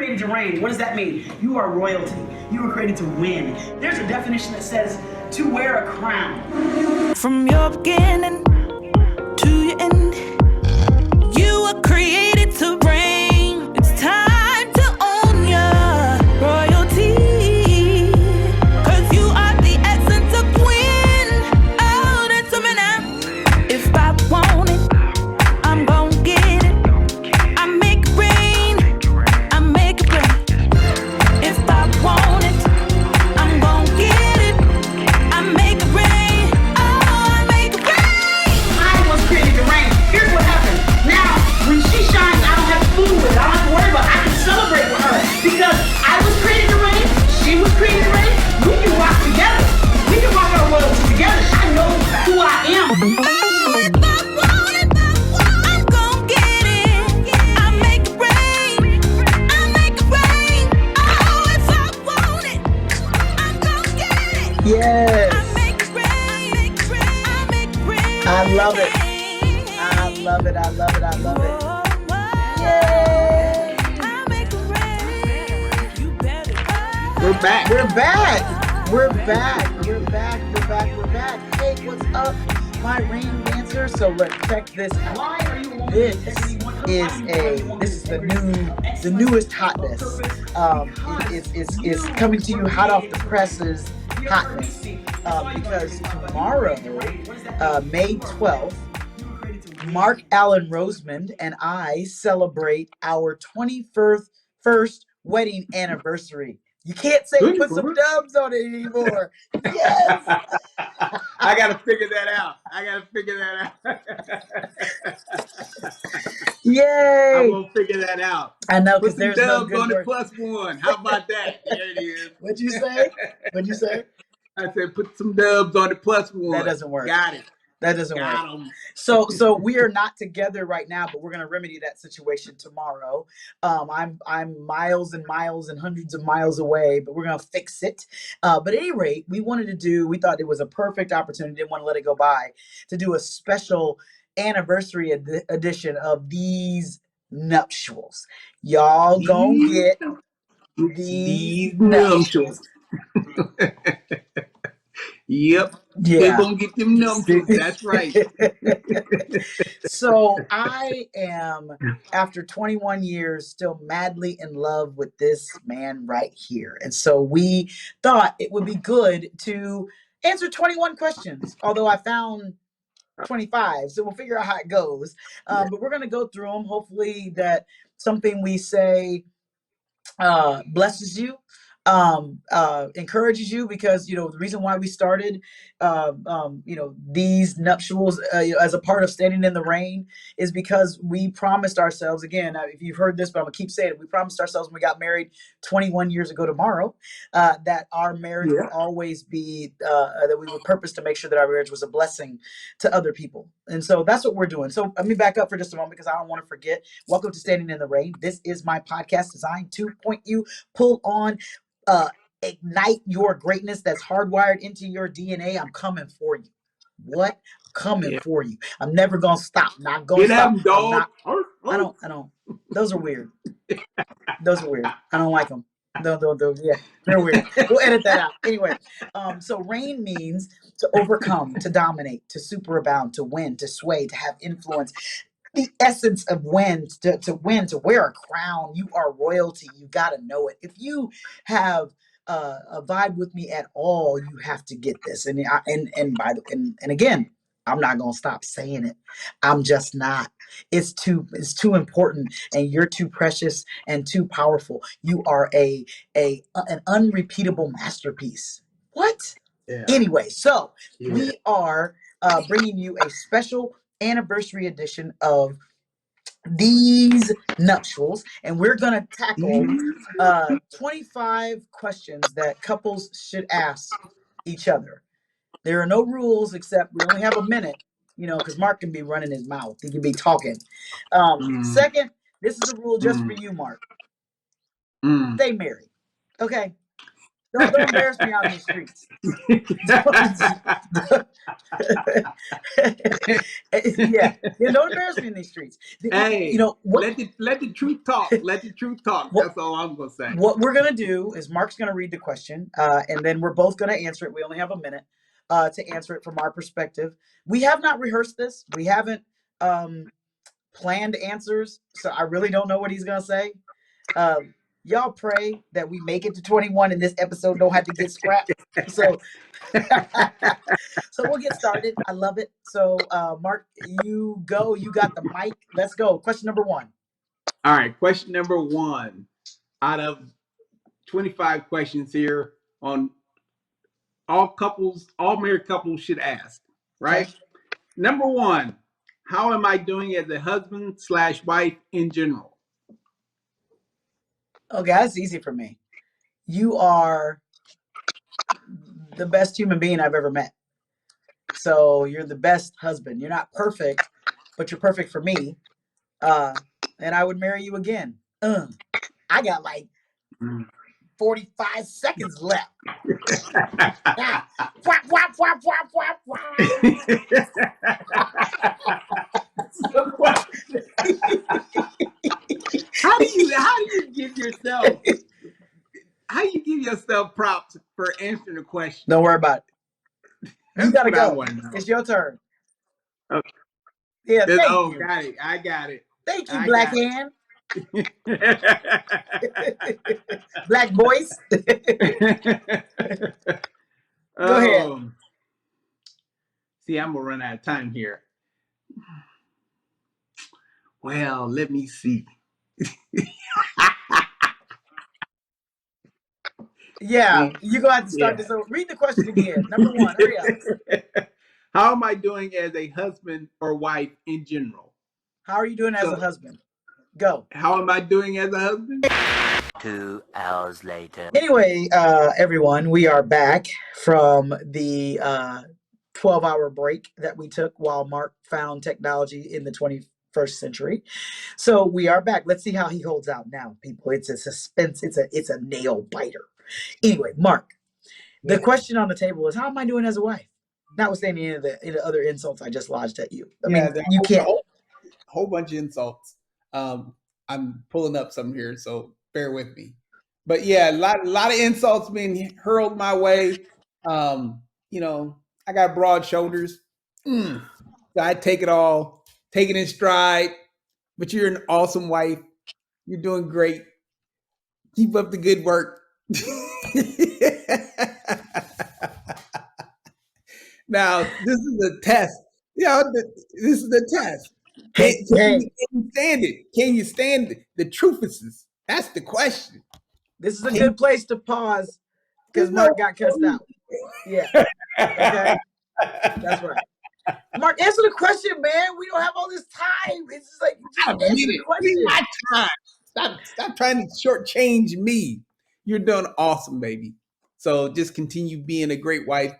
created to reign. What does that mean? You are royalty. You were created to win. There's a definition that says to wear a crown. From your beginning to your end, you were created to reign. It's time to own your royalty, 'cause you are the essence of win. Oh, that's something now. If I want it, I'm gon' get it. I make it rain, I make it rain. If I want it, I'm gon' get it. I make it rain, oh, I make it rain. I was created to reign. Here's what happened. Now, when she shines, I don't have to fool with it. I don't have to worry about it. I can celebrate with her because I was created to reign. She was created to reign. We can rock together. We can rock our royalty together. I know who I am. If I want it, I'm gon' get it. I make it rain, I make it rain. Oh, if I want it, I'm gon' get it. Yes. I make it rain, I make it rain. I love it. I love it. I love it. I love it. Yay. I make it rain. You better. We're back. We're back. We're back. We're back. We're back. We're back. Hey, what's up, my rain dancer? So let's check this out. Why are you alone? This is the newest hotness. It's coming to you hot off the presses hotness. Because tomorrow, May 12th, Mark Allen Rosemond and I celebrate our 21st wedding anniversary. You can't say put some dubs on it anymore. Yes. I gotta figure that out. Yay. I'm gonna figure that out. I know, Put because some there's no dubs good on the word. +1. How about that? There it is. What'd you say? What'd you say? I said put some dubs on the +1. That doesn't work. Got it. That doesn't work. Got 'em. So we are not together right now, but we're gonna remedy that situation tomorrow. I'm miles and miles and hundreds of miles away, but we're gonna fix it. But at any rate, we thought it was a perfect opportunity, didn't want to let it go by, to do a special anniversary edition of these nuptials. Y'all gonna get these nuptials. Yep. Yeah. They're gonna get them numbers. That's right. So I am, after 21 years, still madly in love with this man right here. And so we thought it would be good to answer 21 questions, although I found 25, so we'll figure out how it goes. But we're going to go through them. Hopefully that something we say blesses you, encourages you, because the reason why we started these nuptials as a part of Standing in the Rain is because we promised ourselves, again, if you've heard this, but I'm gonna keep saying it, we promised ourselves when we got married 21 years ago tomorrow, that our marriage would always be that we would purpose to make sure that our marriage was a blessing to other people. And so that's what we're doing. So let me back up for just a moment, because I don't want to forget. Welcome to Standing in the Rain. This is my podcast designed to point you, pull on, ignite your greatness that's hardwired into your DNA. I'm coming for you. What? Coming for you. I'm never gonna stop. Not gonna stop. Dog. I don't. Those are weird. Those are weird. I don't like them. Yeah, they're weird. We'll edit that out. Anyway, so reign means to overcome, to dominate, to superabound, to win, to sway, to have influence. The essence of win, to win, to wear a crown. You are royalty. You got to know it. If you have a vibe with me at all, you have to get this. And again, I'm not gonna stop saying it. I'm just not. It's too important, and you're too precious and too powerful. You are an unrepeatable masterpiece. What? Yeah. Anyway, so we are bringing you a special anniversary edition of these nuptials, and we're gonna tackle 25 questions that couples should ask each other. There are no rules, except we only have a minute, because Mark can be running his mouth. He can be talking. Second, this is a rule just for you, Mark. Stay married. Okay? Don't embarrass me out in these streets. Yeah, don't embarrass me in these streets. Hey, You know what? let the truth talk. Let the truth talk. What- That's all I'm gonna say. What we're gonna do is Mark's gonna read the question, and then we're both gonna answer it. We only have a minute to answer it from our perspective. We have not rehearsed this. We haven't planned answers, so I really don't know what he's gonna say. Y'all pray that we make it to 21 and this episode don't have to get scrapped. So, so we'll get started. I love it. So, Mark, you go. You got the mic. Let's go. Question number 1. All right, question number 1 out of 25 questions here on all married couples should ask, right? Okay. Number 1, how am I doing as a husband/wife in general? Okay, that's easy for me. You are the best human being I've ever met. So you're the best husband. You're not perfect, but you're perfect for me. And I would marry you again. I got like 45 seconds left. Yeah. Whap, whap, whap, whap, whap, whap. How do you give yourself props for answering the question? Don't worry about it. You That's gotta what I go. want to know. It's your turn. Okay. Yeah, thank you. Got it. I got it. Thank you, I Black got it. Hand. Black voice. Go ahead. See, I'm gonna run out of time here. Well, let me see. Yeah, you're gonna have to start this over. Read the question again. Number 1, hurry up. How am I doing as a husband or wife in general? How are you doing as a husband? Go. How am I doing as a husband? 2 hours later. Anyway, everyone, we are back from the 12-hour break that we took while Mark found technology in the 21st century. So we are back. Let's see how he holds out now, people. It's a suspense. It's a nail biter. Anyway, Mark, the question on the table is, how am I doing as a wife? Notwithstanding any of the other insults I just lodged at you. I mean, you can't. Whole bunch of insults. I'm pulling up some here, so bear with me. But yeah, a lot of insults being hurled my way. I got broad shoulders. So I take it all, take it in stride. But you're an awesome wife. You're doing great. Keep up the good work. Now, this is a test. This is the test. Can you stand it? Can you stand the truthfuls? That's the question. This is a good place to pause because Mark got cussed out. Yeah. Okay. That's right. Mark, answer the question, man. We don't have all this time. It's just like answer the question. My time. Stop trying to shortchange me. You're doing awesome, baby. So just continue being a great wife.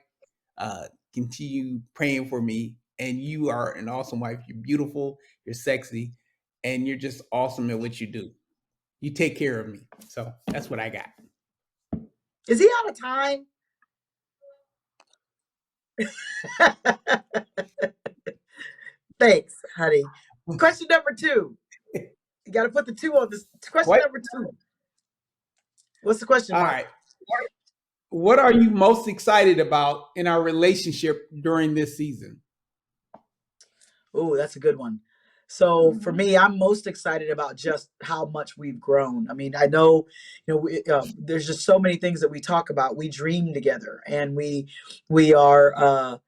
Continue praying for me. And you are an awesome wife. You're beautiful. You're sexy. And you're just awesome at what you do. You take care of me. So that's what I got. Is he out of time? Thanks, honey. Question number 2. You got to put the 2 on this. Question number 2. What's the question? All right. What are you most excited about in our relationship during this season? Oh, that's a good one. So for me, I'm most excited about just how much we've grown. I mean, I know, there's just so many things that we talk about. We dream together, and we are,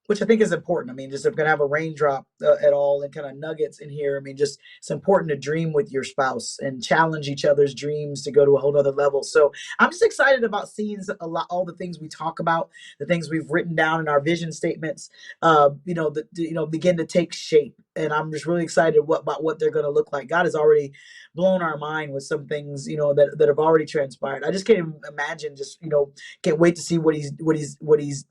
which I think is important. I mean, just if we're gonna have a raindrop at all and kind of nuggets in here, I mean, just it's important to dream with your spouse and challenge each other's dreams to go to a whole other level. So I'm just excited about seeing all the things we talk about, the things we've written down in our vision statements, begin to take shape. And I'm just really excited about what they're going to look like. God has already blown our mind with some things, that have already transpired. I just can't imagine. Can't wait to see what he's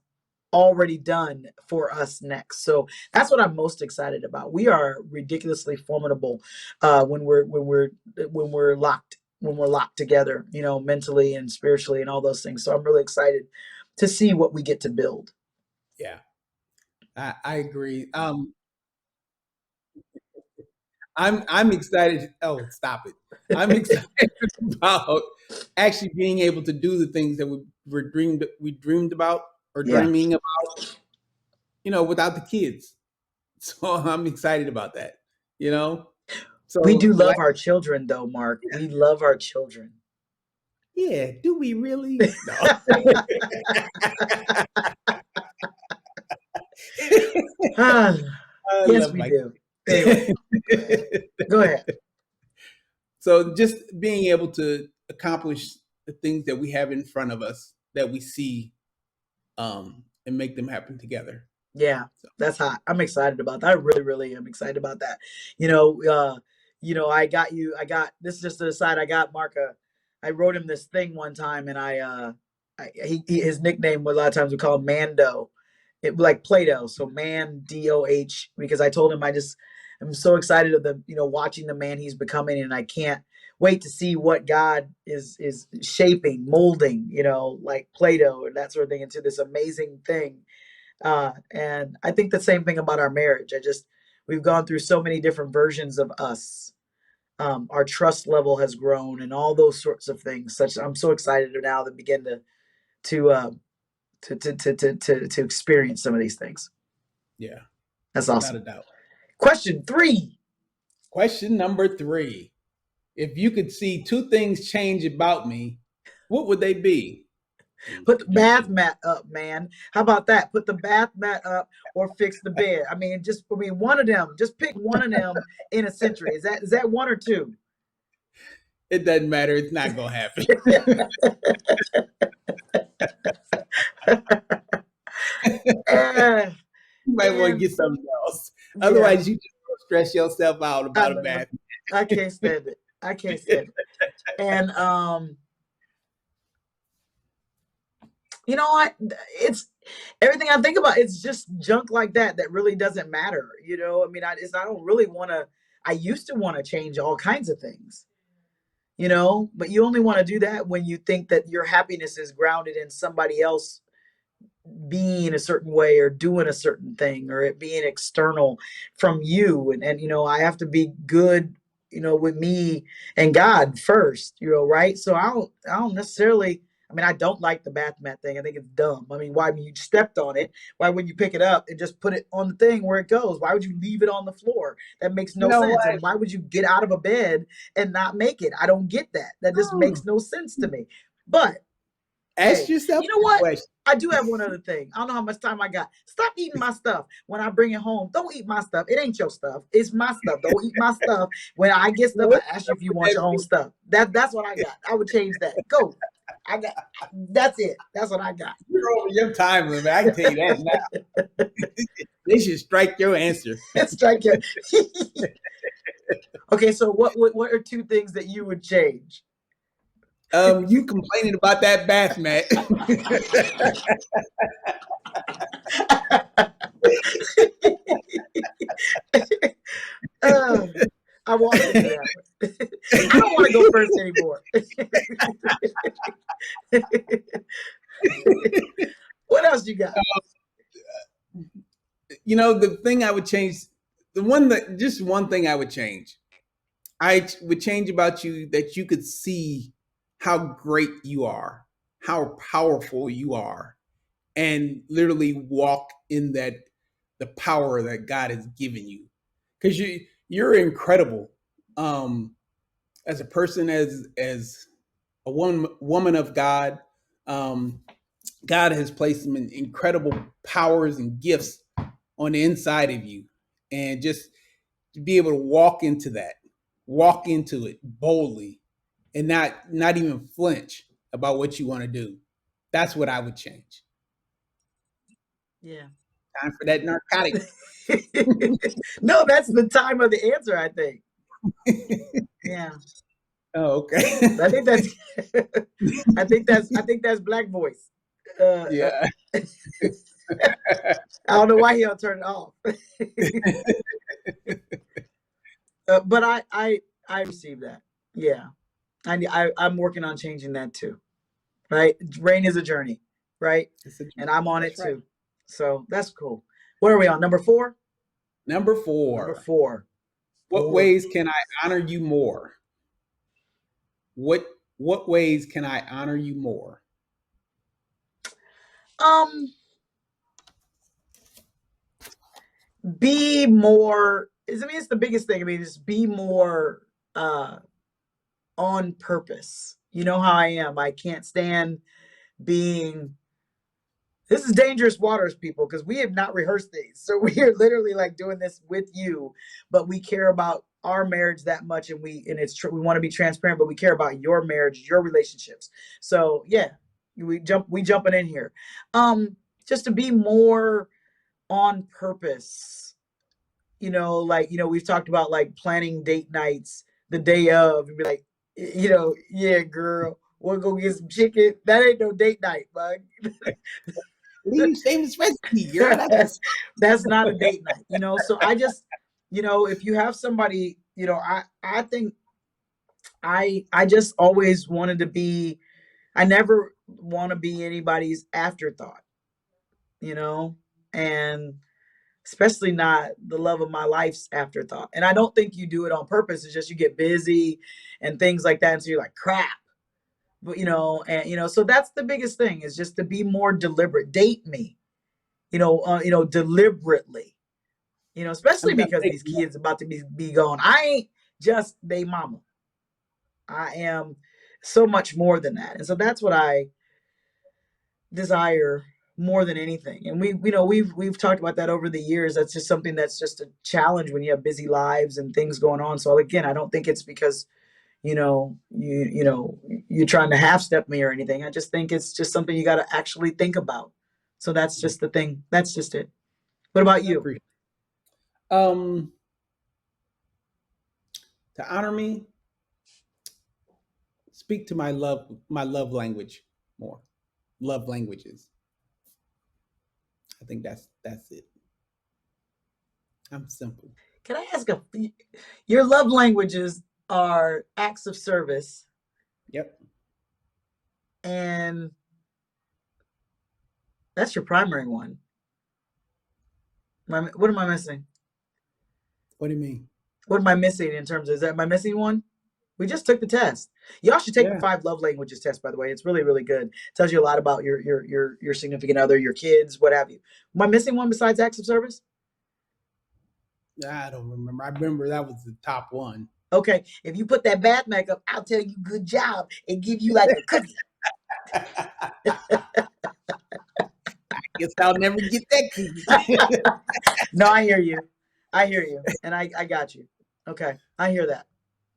already done for us next. So that's what I'm most excited about. We are ridiculously formidable when we're locked when we're locked together, mentally and spiritually and all those things. So I'm really excited to see what we get to build. Yeah, I agree. I'm excited. Oh, stop it! I'm excited about actually being able to do the things that we dreamed about or Yeah. dreaming about, without the kids. So I'm excited about that. You know, We do so love like, our children, though, Mark. We love our children. yeah, do we really? No. Ah, I yes, love we my do. Anyway, go ahead. So just being able to accomplish the things that we have in front of us that we see, and make them happen together. Yeah, So that's hot. I'm excited about that. I really, really am excited about that. I got this is just an aside. I got Mark I wrote him this thing one time, and his nickname a lot of times we call him Mando. It like Play-Doh, so Man DOH, because I told him I'm so excited of the watching the man he's becoming, and I can't wait to see what God is shaping, molding, like Play-Doh and that sort of thing into this amazing thing. And I think the same thing about our marriage. We've gone through so many different versions of us. Our trust level has grown and all those sorts of things. I'm so excited now to begin to to experience some of these things. yeah, That's without a awesome. doubt. Question 3. Question number 3. If you could see 2 things change about me, what would they be? Put the bath mat up, man. How about that? Put the bath mat up or fix the bed. One of them. Just pick one of them in a century. Is that one or two? It doesn't matter. It's not gonna happen. Uh, You might want to and get something else. yeah, Otherwise, you just gonna stress yourself out I about a know. bath. I can't stand it. I can't stand it. And you know what? It's everything I think about. It's just junk like that really doesn't matter. I don't really want to. I used to want to change all kinds of things. But you only want to do that when you think that your happiness is grounded in somebody else being a certain way or doing a certain thing or it being external from you. And I have to be good, with me and God first, right? So I don't necessarily, I don't like the bath mat thing. I think it's dumb. Why when you stepped on it, why wouldn't you pick it up and just put it on the thing where it goes? Why would you leave it on the floor? That makes You no know sense. what? And why would you get out of a bed and not make it? I don't get that. That just makes no sense to me. But Ask hey, yourself you know that what? question. I do have one other thing. I don't know how much time I got. Stop eating my stuff when I bring it home. Don't eat my stuff. It ain't your stuff. It's my stuff. Don't eat my stuff. When I get stuff, I What's ask you if you up want your with own that? stuff. That's what I got. I would change that. Go. That's it. That's what I got. You're over your time limit. I can tell you that now. They should strike your answer. Strike it. Okay, so what are 2 things that you would change? You complaining about that bath mat? Uh, I want to do that one. I don't want to go first anymore. What else you got? The thing I would change, just one thing I would change. I would change about you that you could see how great you are, how powerful you are, and literally walk in the power that God has given you. Because you're incredible, as a person, as a woman of God. Um, God has placed some incredible powers and gifts on the inside of you, and just to be able to walk into it boldly, and not even flinch about what you want to do. That's what I would change. Yeah. Time for that narcotic. No, that's the time of the answer, I think. Yeah. Oh, okay. I think that's I think that's black voice. Yeah. I don't know why he don't turn it off. But I receive that. Yeah. I'm working on changing that too. Right? Rain is a journey, right? It's a And I'm on That's it right. too. So that's cool. What are we on? Number 4? Number Number 4. 4. What Four. ways can I honor you more? What what ways can I honor you more? Um, be more. I mean, it's the biggest thing. I mean, just be more on purpose. You know how I am. I can't stand being. This is dangerous waters, people, because we have not rehearsed these. So we are literally like doing this with you, but we care about our marriage that much, and it's true. We want to be transparent, but we care about your marriage, your relationships. So yeah, we jumping in here, just to be more on purpose. Like we've talked about like planning date nights the day of, and be like, yeah, girl, we'll go get some chicken. That ain't no date night, bud. Leave famous recipe, girl. That's That's not a date night. So I just, if you have somebody, I think I just always wanted to be. I never want to be anybody's afterthought, you know, and especially not the love of my life's afterthought. And I don't think you do it on purpose. It's just you get busy and things like that, and so you're like, crap. But so that's the biggest thing, is just to be more deliberate. Date me, deliberately. Especially I'm gonna because take these kids about to be gone. I ain't just they mama. I am so much more than that. And so that's what I desire more than anything. And we've talked about that over the years. That's just something that's just a challenge when you have busy lives and things going on. So again, I don't think it's because you're trying to half step me or anything. I just think it's just something you got to actually think about. So that's just the thing. That's just it. What about I you? appreciate um to honor me, speak to my love language more. Love languages. I think that's it. I'm simple. Can I ask your love languages are acts of service, Yep. and that's your primary one. What am I missing? What do you mean? What am I missing in terms of, is that my missing one? We just took the test. Y'all should take the Yeah. 5 love languages test, by the way. It's really, really good. Tells you a lot about your significant other, your kids, what have you. Am I missing one besides acts of service? I don't remember. I remember that was the top one. Okay. If you put that bath makeup, I'll tell you good job and give you like a cookie. Guess I'll never get that cookie. No, I hear you. I hear you. And I got you. Okay. I hear that.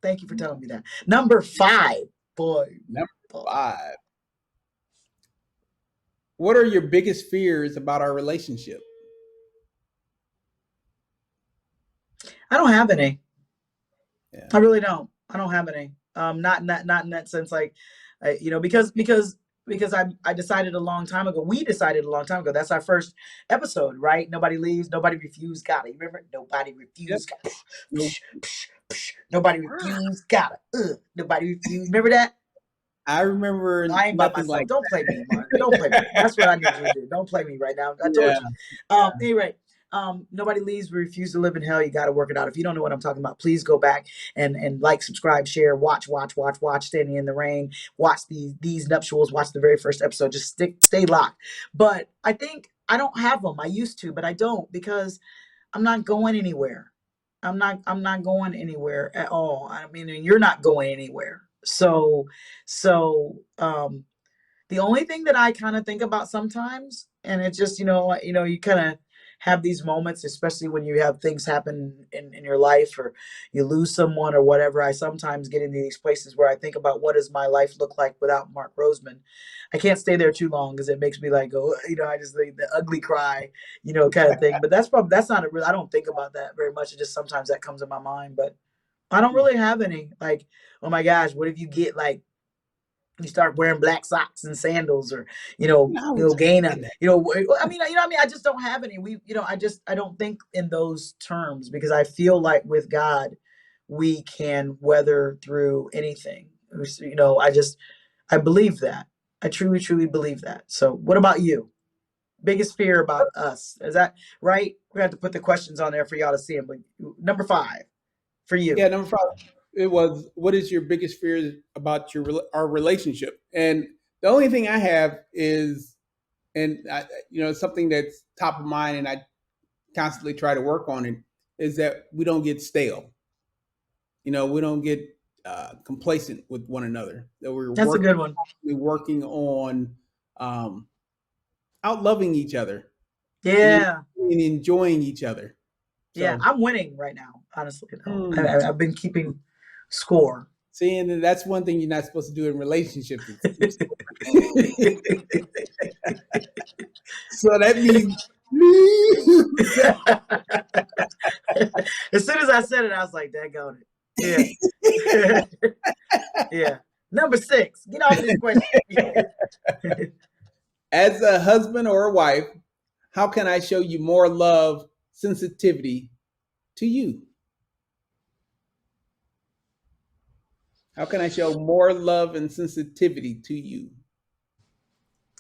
Thank you for telling me that. Number 5, boy. Number 5. What are your biggest fears about our relationship? I don't have any. Yeah. I really don't. I don't have any. Not in that sense. Like, because I decided a long time ago. We decided a long time ago. That's our first episode, right? Nobody leaves. Nobody refused. Got it. You remember? Nobody Yep. refused. Nope. Nobody refused. Got it. Nobody refused. Remember that? I remember I ain't by nothing myself. like Don't play me, Mark. Don't play me. That's what I need you to do. Don't play me right now. I told yeah. you. Anyway, nobody leaves. We refuse to live in hell. You got to work it out. If you don't know what I'm talking about, please go back and like, subscribe, share, watch. Standing in the Rain. Watch these nuptials. Watch the very first episode. Just stay locked. But I think I don't have them. I used to, but I don't, because I'm not going anywhere. I'm not going anywhere at all. I mean, and you're not going anywhere. So the only thing that I kind of think about sometimes, and it's just, you kind of have these moments, especially when you have things happen in your life, or you lose someone or whatever. I sometimes get into these places where I think about, what does my life look like without Mark Rosemond? I can't stay there too long, because it makes me like go, I just like the ugly cry, kind of thing. But that's not a real, I don't think about that very much. It just sometimes that comes in my mind, but I don't really have any, like, oh my gosh, what if you get like, you start wearing black socks and sandals, or No, I was gain a, thinking that. I mean, I just don't have any. I don't think in those terms, because I feel like with God we can weather through anything. You know, I believe that. I truly, truly believe that. So what about you? Biggest fear about us? Is that right? We have to put the questions on there for y'all to see them. But number 5 for you. Yeah, number 5. It was, what is your biggest fear about our relationship? And the only thing I have is, it's something that's top of mind, and I constantly try to work on it, is that we don't get stale. We don't get complacent with one another. That we're That's a good one. working on out loving each other. Yeah. And enjoying each other. Yeah, So, I'm winning right now, honestly. I've been keeping score. See, and that's one thing you're not supposed to do in relationships. So that means as soon as I said it, I was like, daggone it. Yeah. Yeah. Number 6. Get off this question. as a husband or a wife, how can I show you more love, sensitivity to you? How can I show more love and sensitivity to you?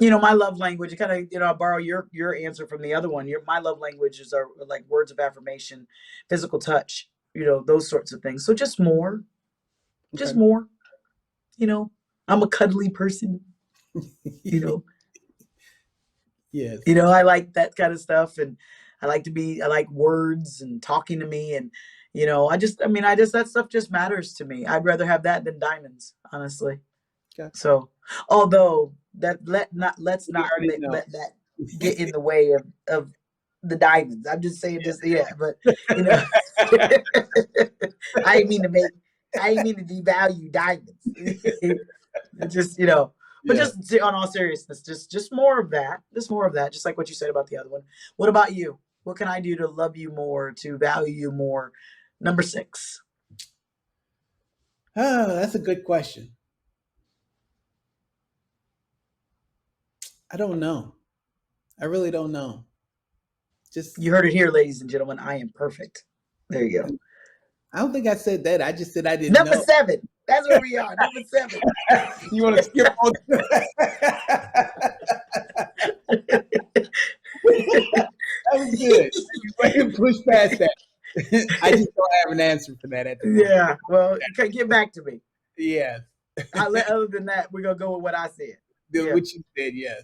My love language, kind of, I'll borrow your answer from the other one. My love languages are like words of affirmation, physical touch, those sorts of things. So just more. Okay. Just more. I'm a cuddly person. Yes. I like that kind of stuff, and I like words and talking to me, and that stuff just matters to me. I'd rather have that than diamonds, honestly. Okay. So, although let's not let that get in the way of the diamonds. I'm just saying, but I didn't mean to devalue diamonds. Just but Yeah. just on all seriousness, just more of that. Just more of that. Just like what you said about the other one. What about you? What can I do to love you more, to value you more? Number 6. Oh, that's a good question. I don't know. I really don't know. You heard it here, ladies and gentlemen. I am perfect. There you go. I don't think I said that. I just said I didn't Number know. 7. That's where we are. Number 7. You want to skip on? That was good. Go ahead and push past that. I just don't have an answer for that at the moment. Yeah. Well, okay, get back to me. Yes. Other than that, we're gonna go with what I said. Yeah. What you said, yes.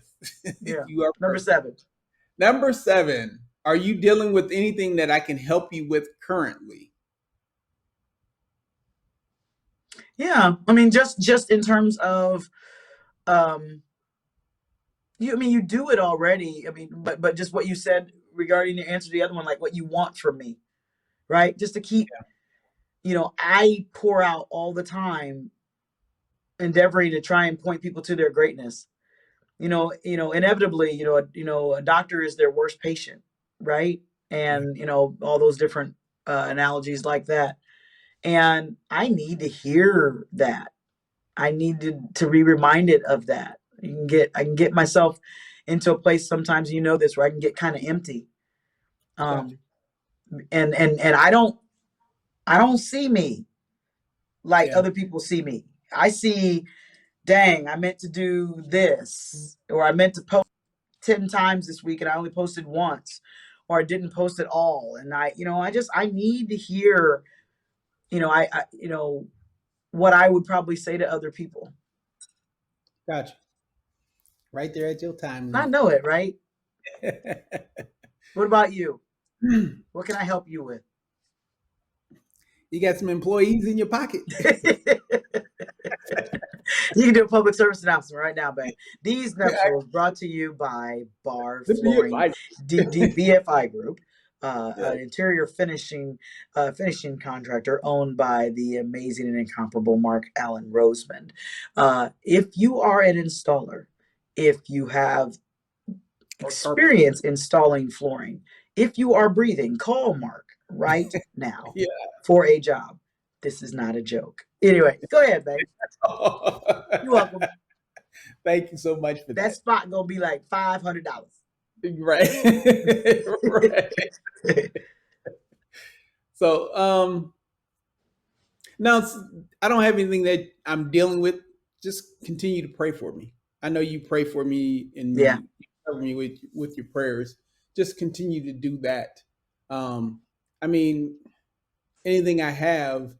Yeah. You are Number perfect. 7. Number 7. Are you dealing with anything that I can help you with currently? Yeah. I mean, just in terms of you do it already. I mean, but just what you said regarding your answer to the other one, like what you want from me, right? Just to keep, I pour out all the time, endeavoring to try and point people to their greatness. Inevitably, a doctor is their worst patient, right? And all those different analogies like that. And I need to hear that. I need to be reminded of that. I can get myself into a place sometimes, this, where I can get kind of empty. And I don't see me like other people see me. I see, dang, I meant to do this, or I meant to post 10 times this week and I only posted once, or I didn't post at all. And I need to hear, what I would probably say to other people. Gotcha. Right there at your time. I know it, right? What about you? What can I help you with? You got some employees in your pocket. You can do a public service announcement right now, babe. These Nuptials brought to you by Bar Flooring, BFI Group, an interior finishing contractor owned by the amazing and incomparable Mark Allen Rosemond. If you are an installer, if you have experience installing flooring, if you are breathing, call Mark right now for a job. This is not a joke. Anyway, go ahead, babe. You're welcome. Thank you so much for that. That spot gonna be like $500. Right. Right. So, No, I don't have anything that I'm dealing with. Just continue to pray for me. I know you pray for me and Yeah. you cover me with your prayers. Just continue to do that. I mean, anything I have,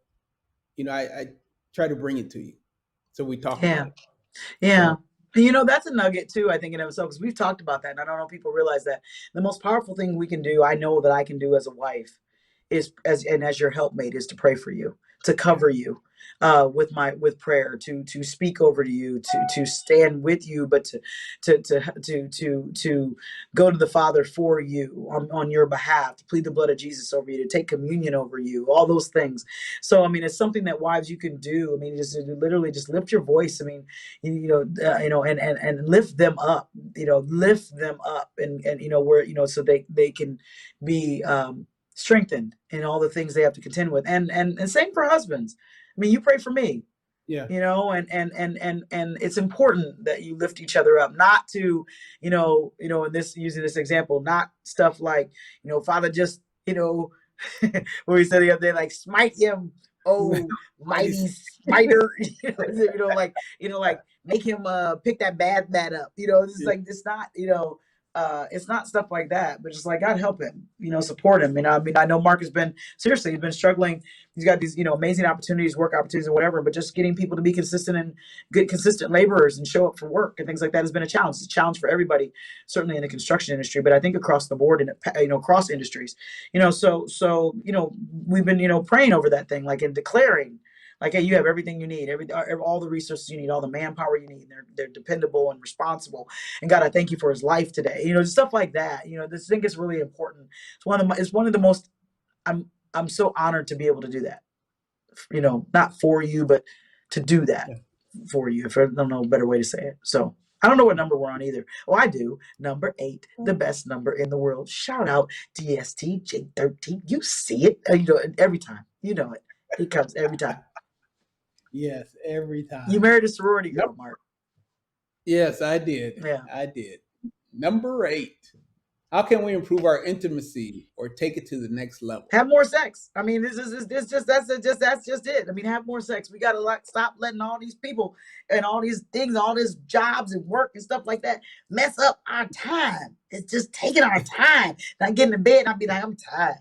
I try to bring it to you, so we talk Yeah. about it. Yeah. So That's a nugget too, I think, in itself, because we've talked about that. And I don't know if people realize that the most powerful thing we can do, I know that I can do as a wife, is as your helpmate, is to pray for you, to cover you, with prayer, to speak over to you, to stand with you, but to go to the Father for you, on your behalf, to plead the blood of Jesus over you, to take communion over you, all those things. So I mean, it's something that wives, you can do. I mean, just literally just lift your voice. I mean, and lift them up, lift them up, and where, so they can be strengthened in all the things they have to contend with. And same for husbands. I mean, you pray for me, yeah, and it's important that you lift each other up, not to, in this, using this example, not stuff like, Father, just, where he said the other day, like, smite him, oh mighty. mighty smiter, like make him pick that bad up, it's like, it's not stuff like that, but just like, God help him, support him. I mean, I know Mark has been, seriously, he's been struggling. He's got these, amazing opportunities, work opportunities and whatever, but just getting people to be consistent and good, consistent laborers and show up for work and things like that has been a challenge. It's a challenge for everybody, certainly in the construction industry, but I think across the board and, across industries, so, we've been, praying over that thing, like, and declaring, like, hey, you have everything you need, all the resources you need, all the manpower you need. They're dependable and responsible. And God, I thank you for his life today. Stuff like that. This thing is really important. It's one of the most. I'm so honored to be able to do that. Not for you, but to do that Yeah. for you. If I don't know a better way to say it. So I don't know what number we're on either. Oh, I do. Number 8, the best number in the world. Shout out DST Ch8. You see it. Every time. You know it. It comes every time. Yes, every time. You married a sorority girl, Mark. Yes, I did. Yeah. I did. Number 8. How can we improve our intimacy or take it to the next level? Have more sex. I mean, that's just it. I mean, have more sex. We gotta stop letting all these people and all these things, all these jobs and work and stuff like that mess up our time. It's just taking our time. And I get in bed and I'll be like, I'm tired.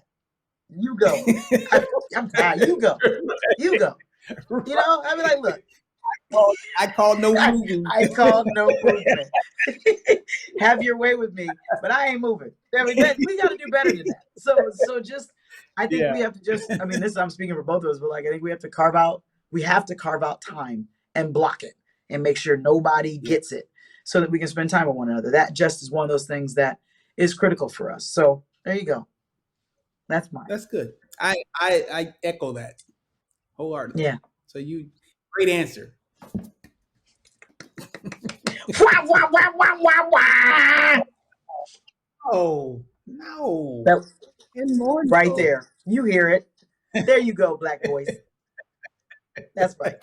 You go. I'm tired. You go. You go. I'll be like, look. I call no moving. I call no movement. Have your way with me, but I ain't moving. I mean, we got to do better than that. So just, I think we have to just, I mean, I'm speaking for both of us, but like, I think we have to carve out time and block it and make sure nobody gets it so that we can spend time with one another. That just is one of those things that is critical for us. So there you go. That's mine. That's good. I echo that wholeheartedly. Yeah. So great answer. Wah, wah, wah, wah, wah, wah. Oh, no. Right there. You hear it. There you go, black boys. That's right.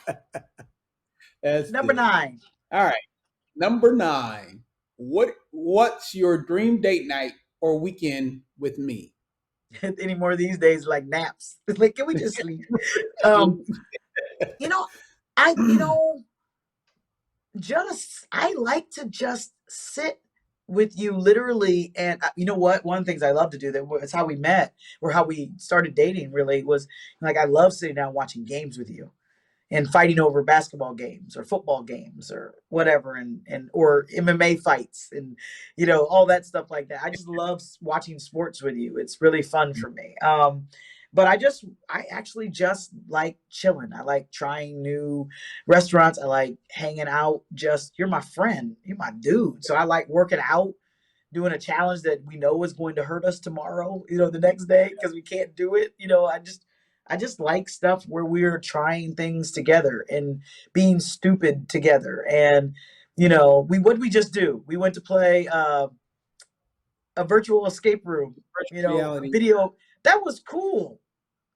That's Number good. 9. All right. Number 9. What's your dream date night or weekend with me? Any more of these days, like naps. Like, can we just sleep? I like to just sit with you literally. And you know what? One of the things I love to do, that's how we met, or how we started dating, really, was like, I love sitting down watching games with you and fighting over basketball games or football games or whatever, and or MMA fights and all that stuff like that. I just love watching sports with you. It's really fun for me. But I actually just like chilling. I like trying new restaurants. I like hanging out. You're my friend. You're my dude. So I like working out, doing a challenge that we know is going to hurt us tomorrow, the next day, because we can't do it. I just like stuff where we're trying things together and being stupid together. And, what did we just do? We went to play a virtual escape room, reality. video. That was cool.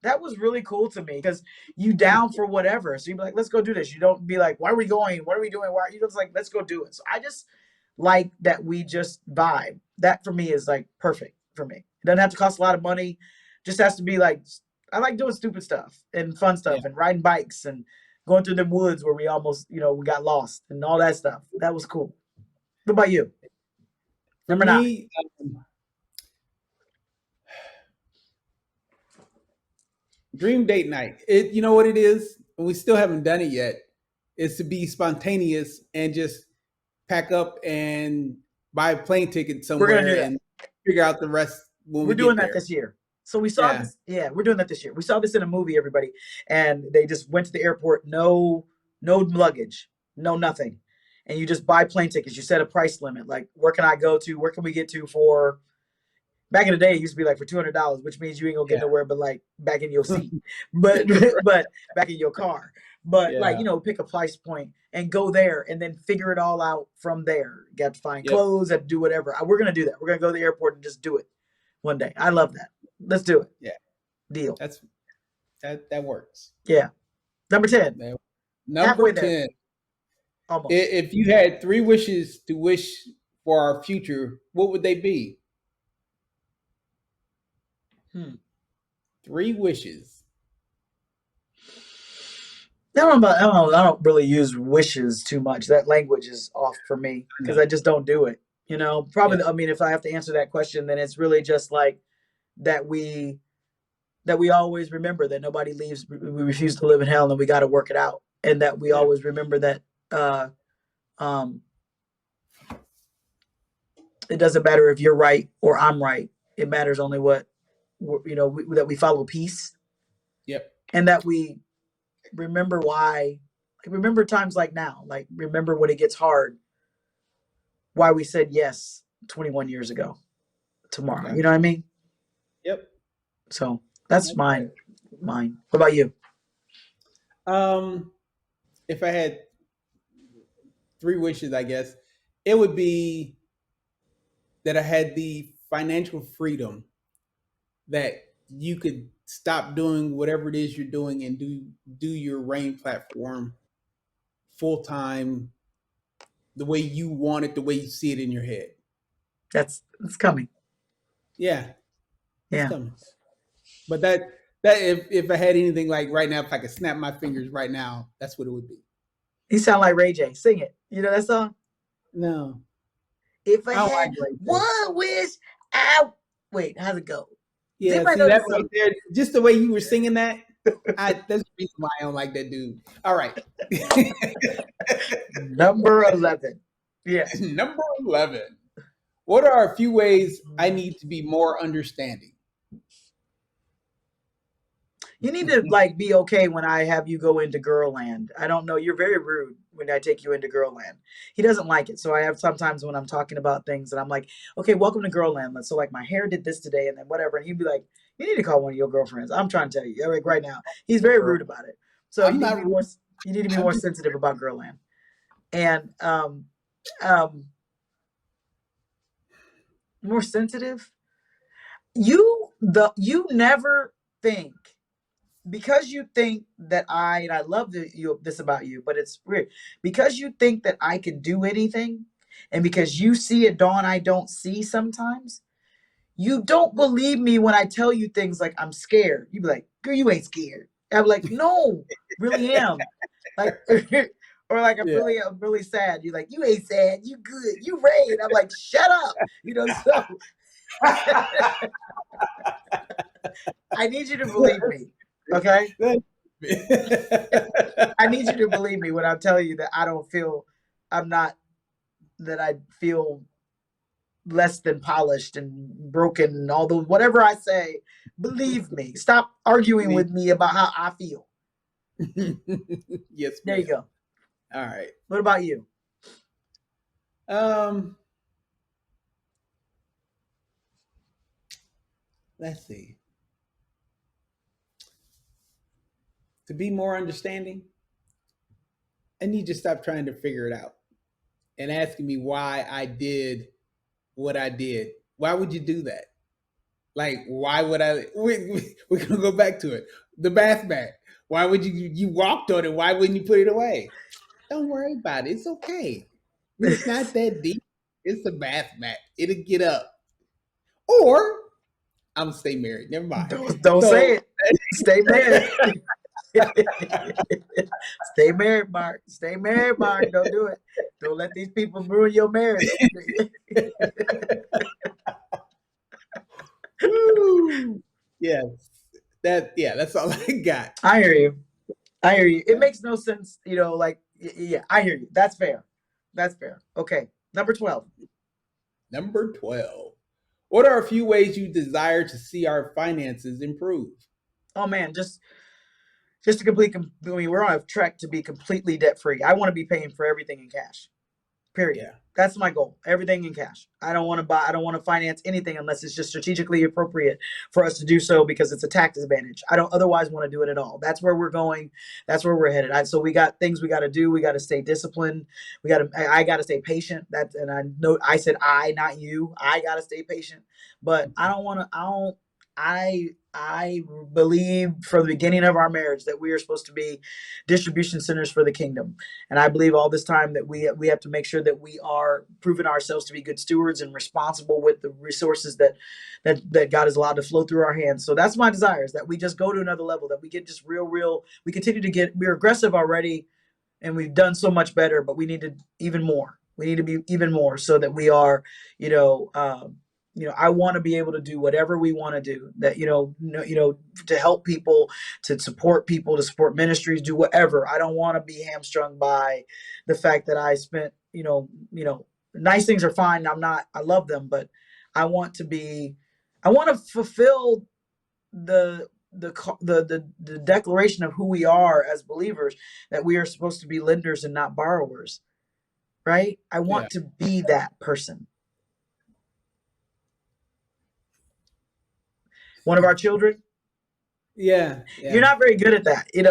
That was really cool to me, because you down for whatever. So you'd be like, let's go do this. You don't be like, why are we going? What are we doing? Why? You just like, let's go do it. So I just like that we just vibe. That for me is like perfect for me. It doesn't have to cost a lot of money. Just has to be like I like doing stupid stuff and fun Yeah. stuff and riding bikes and going through the woods where we almost, we got lost and all that stuff. That was cool. What about you? For Number 9. me, dream date night. You know what it is, and we still haven't done it yet. Is to be spontaneous and just pack up and buy a plane ticket somewhere do that. and figure out the rest when We're we doing get that there. this year. So we saw this. Yeah, we're doing that this year. We saw this in a movie, everybody, and they just went to the airport. No luggage, no nothing, and you just buy plane tickets. You set a price limit, like where can I go to? Where can we get to for? Back in the day, it used to be like for $200, which means you ain't gonna get nowhere but like back in your seat, but back in your car. But like pick a price point and go there, and then figure it all out from there. You got to find clothes, have to do whatever. We're gonna do that. We're gonna go to the airport and just do it one day. I love that. Let's do it. Yeah, deal. That works. Yeah. Number 10. Number Halfway 10. there. Almost. If you had 3 wishes to wish for our future, what would they be? 3 wishes. I don't really use wishes too much. That language is off for me because I just don't do it. Probably. I mean, if I have to answer that question, then it's really just like that we always remember that nobody leaves. We refuse to live in hell, and we got to work it out. And that we always remember that it doesn't matter if you're right or I'm right. It matters only what that we follow peace. Yep. And that we remember why. Remember times like now. Like remember when it gets hard. Why we said yes 21 years ago. Tomorrow. Okay. You know what I mean? Yep. So that's mine. What about you? If I had 3 wishes, I guess it would be that I had the financial freedom that you could stop doing whatever it is you're doing and do your Rain platform full time, the way you want it, the way you see it in your head. It's coming. Yeah. Yeah. Coming. But that if I had anything like right now, if I could snap my fingers right now, that's what it would be. You sound like Ray J. Sing it. You know that song? No. If I had like one wish, wait, how's it go? Yeah, see that right there, just the way you were singing that, that's the reason why I don't like that dude. All right. Number 11. Yeah. Number 11. What are a few ways I need to be more understanding? You need to be okay when I have you go into girl land. I don't know. You're very rude when I take you into girl land. He doesn't like it. So I have sometimes when I'm talking about things and I'm like, okay, welcome to girl land. So like my hair did this today and then whatever. And he'd be like, you need to call one of your girlfriends. I'm trying to tell you like right now. He's very rude about it. So you need to be more sensitive about girl land. And more sensitive. You never think. Because you think that and I love this about you, but it's weird. Because you think that I can do anything, and because you see a dawn I don't see sometimes, you don't believe me when I tell you things like I'm scared. You be like, girl, you ain't scared. I'm like, no, really am. Like, or like I'm really sad. You're like, you ain't sad. You good. You Ray. I'm like, shut up. So I need you to believe me. Okay? I need you to believe me when I'm telling you that I feel less than polished and broken and all those, whatever I say, believe me. Stop arguing with me about how I feel. Yes. There you go. All right. What about you? Let's see. To be more understanding, I need to stop trying to figure it out and asking me why I did what I did. Why would you do that? Like, why would I? We're going to go back to it. The bath mat. Why would you walked on it? Why wouldn't you put it away? Don't worry about it. It's okay. It's not that deep. It's a bath mat. It'll get up. Or I'm going to stay married. Never mind. Don't say it. Stay married. Stay married, Mark. Stay married, Mark. Don't do it. Don't let these people ruin your marriage. Woo. Yes. That's all I got. I hear you. I hear you. It Yeah. makes no sense, like, yeah, I hear you. That's fair. That's fair. Okay. Number 12. Number 12. What are a few ways you desire to see our finances improve? Oh man, just to complete, we're on a trek to be completely debt free. I want to be paying for everything in cash. Period. Yeah. That's my goal. Everything in cash. I don't want to finance anything unless it's just strategically appropriate for us to do so because it's a tax advantage. I don't otherwise want to do it at all. That's where we're going. That's where we're headed. So we got things we got to do. We got to stay disciplined. I got to stay patient. And I know I said not you. I got to stay patient, but I believe from the beginning of our marriage that we are supposed to be distribution centers for the kingdom. And I believe all this time that we have to make sure that we are proving ourselves to be good stewards and responsible with the resources that God has allowed to flow through our hands. So that's my desire, is that we just go to another level, that we get just real, we continue to we're aggressive already and we've done so much better, but we need to even more. We need to be even more so that we are, I want to be able to do whatever we want to do, that, to help people, to support people, to support ministries, do whatever. I don't want to be hamstrung by the fact that I spent, nice things are fine. I love them, but I want to fulfill the declaration of who we are as believers, that we are supposed to be lenders and not borrowers. Right. I want to be that person. One of our children. Yeah. You're not very good at that. He's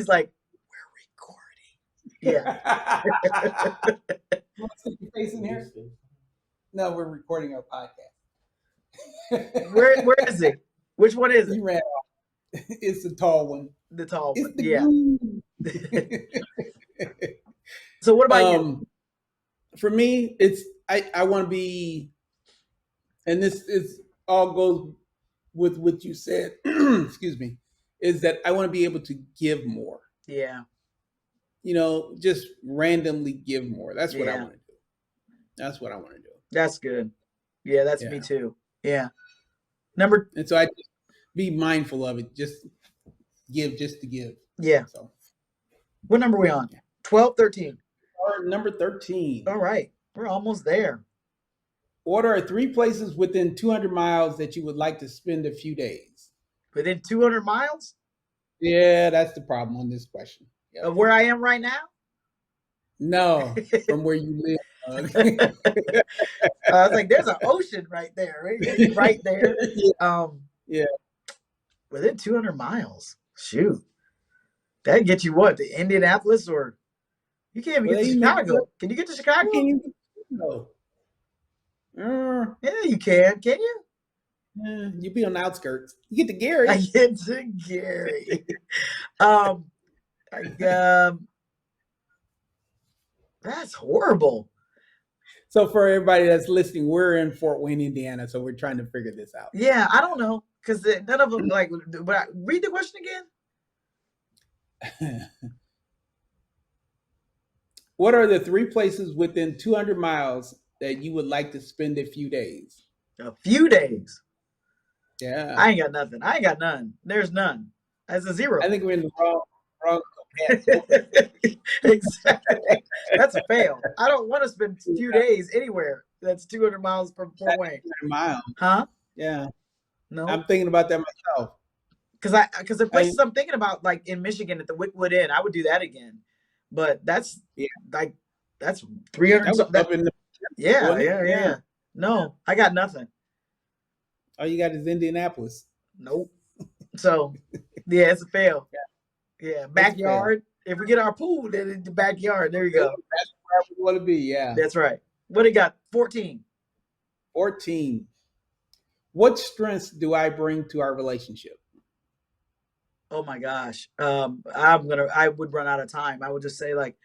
like, we're recording. Yeah. You want to stick your face in here? No, we're recording our podcast. Where is it? Which one is it? You ran off. It's the tall one. The tall one. Yeah. So what about you? For me, I want to be, and this is all goes with what you said, excuse me, is that I want to be able to give more. Yeah. Just randomly give more. That's what I want to do. That's what I want to do. That's good. Yeah, that's me too. Yeah. And so I just be mindful of it. Just give just to give. Yeah. So what number are we on? 12, 13. Or number 13. All right. We're almost there. What are 3 places within 200 miles that you would like to spend a few days? Within 200 miles? Yeah, that's the problem on this question. Yep. Of where I am right now? No, from where you live. I was like, there's an ocean right there. Right, right there. Yeah. Within 200 miles. Shoot. That'd get you what? To Indianapolis, or you can't even get to Chicago. Can you get to Chicago? No. Yeah, you can. Can you? You be on the outskirts. You get to Gary. I get to Gary. That's horrible. So for everybody that's listening, we're in Fort Wayne, Indiana, so we're trying to figure this out. Yeah, I don't know, because none of them but read the question again. What are the 3 places within 200 miles that you would like to spend a few days? A few days. Yeah. I ain't got nothing. I ain't got none. There's none. That's a 0. I think we're in the wrong. Exactly. That's a fail. I don't want to spend a few days anywhere that's 200 miles from Fort Wayne. 200 miles. Huh? Yeah. No. I'm thinking about that myself. Because the places I'm thinking about, like in Michigan at the Wickwood Inn, I would do that again. But that's that's 300. Yeah. No, I got nothing. All you got is Indianapolis. Nope. So, yeah, it's a fail. Yeah, backyard. If we get our pool, then in the backyard. There you go. That's where we want to be. Yeah. That's right. What do you got? 14. 14. What strengths do I bring to our relationship? Oh my gosh. I would run out of time. I would just say, like,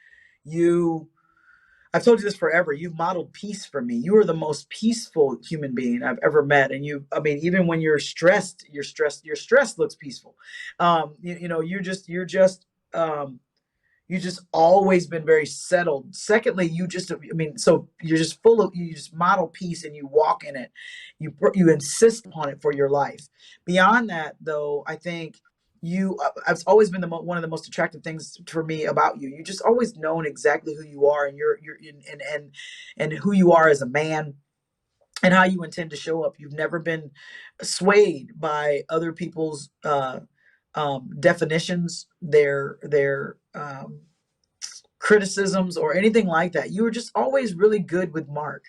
I've told you this forever. You've modeled peace for me. You are the most peaceful human being I've ever met. And I mean, even when you're stressed, your stress looks peaceful. You know, um, you just always been very settled. Secondly, I mean, so you're just you just model peace and you walk in it. You insist upon it for your life. Beyond that, though, I think I've always been one of the most attractive things for me about you. You just always known exactly who you are, and and who you are as a man, and how you intend to show up. You've never been swayed by other people's definitions, their criticisms, or anything like that. You were just always really good with Mark.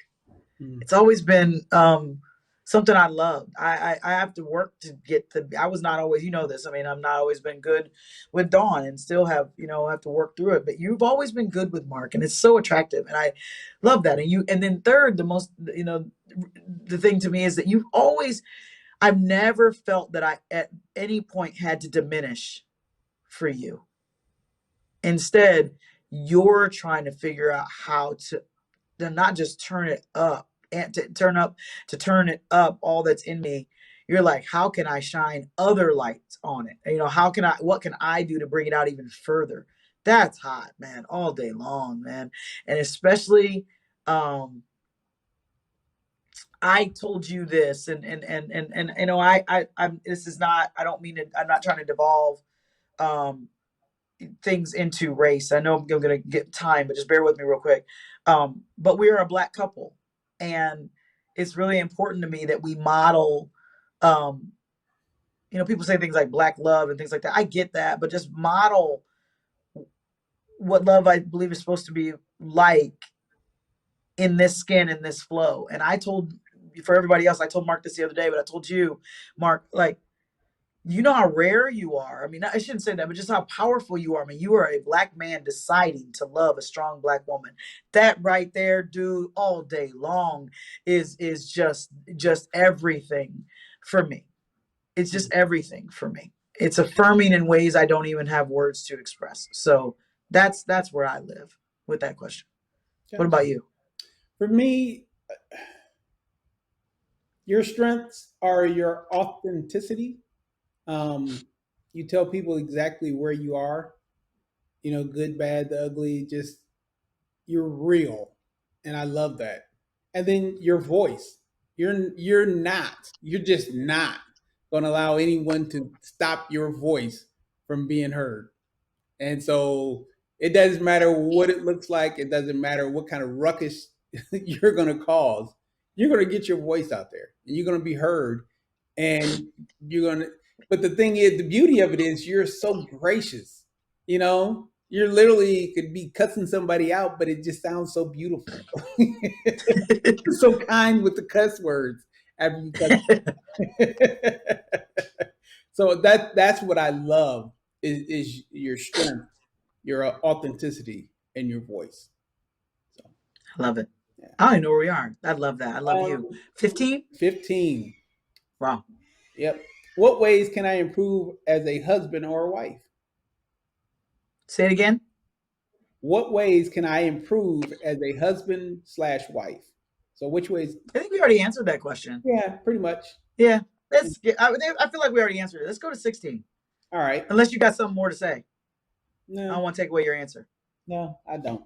Mm. It's always been something I loved. I have to work to get to. I was not always, you know this. I mean, I'm not always been good with Dawn, and still have have to work through it. But you've always been good with Mark, and it's so attractive, and I love that. And then third, the most the thing to me is that I've never felt that I at any point had to diminish for you. Instead, you're trying to figure out how to not just turn it up and to turn it up all that's in me. You're like, how can I shine other lights on it? And, what can I do to bring it out even further? That's hot, man, all day long, man. And especially, I told you this, and I'm this is not, I don't mean it, I'm not trying to devolve things into race. I know I'm going to get time, but just bear with me real quick. But we are a Black couple, and it's really important to me that we model. People say things like Black love and things like that. I get that, but just model what love I believe is supposed to be like in this skin, in this flow. And for everybody else, I told Mark this the other day, but I told you, Mark, like, you know how rare you are. I mean, I shouldn't say that, but just how powerful you are. I mean, you are a Black man deciding to love a strong Black woman. That right there, dude, all day long is just everything for me. It's just everything for me. It's affirming in ways I don't even have words to express. So that's where I live with that question. Gotcha. What about you? For me, your strengths are your authenticity. You tell people exactly where you are, good, bad, the ugly, just you're real. And I love that. And then your voice, you're just not going to allow anyone to stop your voice from being heard. And so it doesn't matter what it looks like. It doesn't matter what kind of ruckus you're going to cause. You're going to get your voice out there and you're going to be heard. And but the thing is, the beauty of it is you're so gracious, you're literally could be cussing somebody out, but it just sounds so beautiful. You're so kind with the cuss words after you cuss. So that's what I love is your strength, your authenticity, and your voice. So, I love it. yeah. I don't even know where we are. I love that. I love you. 15? 15. Wow. Yep. What ways can I improve as a husband or a wife? Say it again. What ways can I improve as a husband/wife? So which ways? I think we already answered that question. Yeah, pretty much. Yeah. I feel like we already answered it. Let's go to 16. All right. Unless you got something more to say. No. I don't want to take away your answer. No, I don't.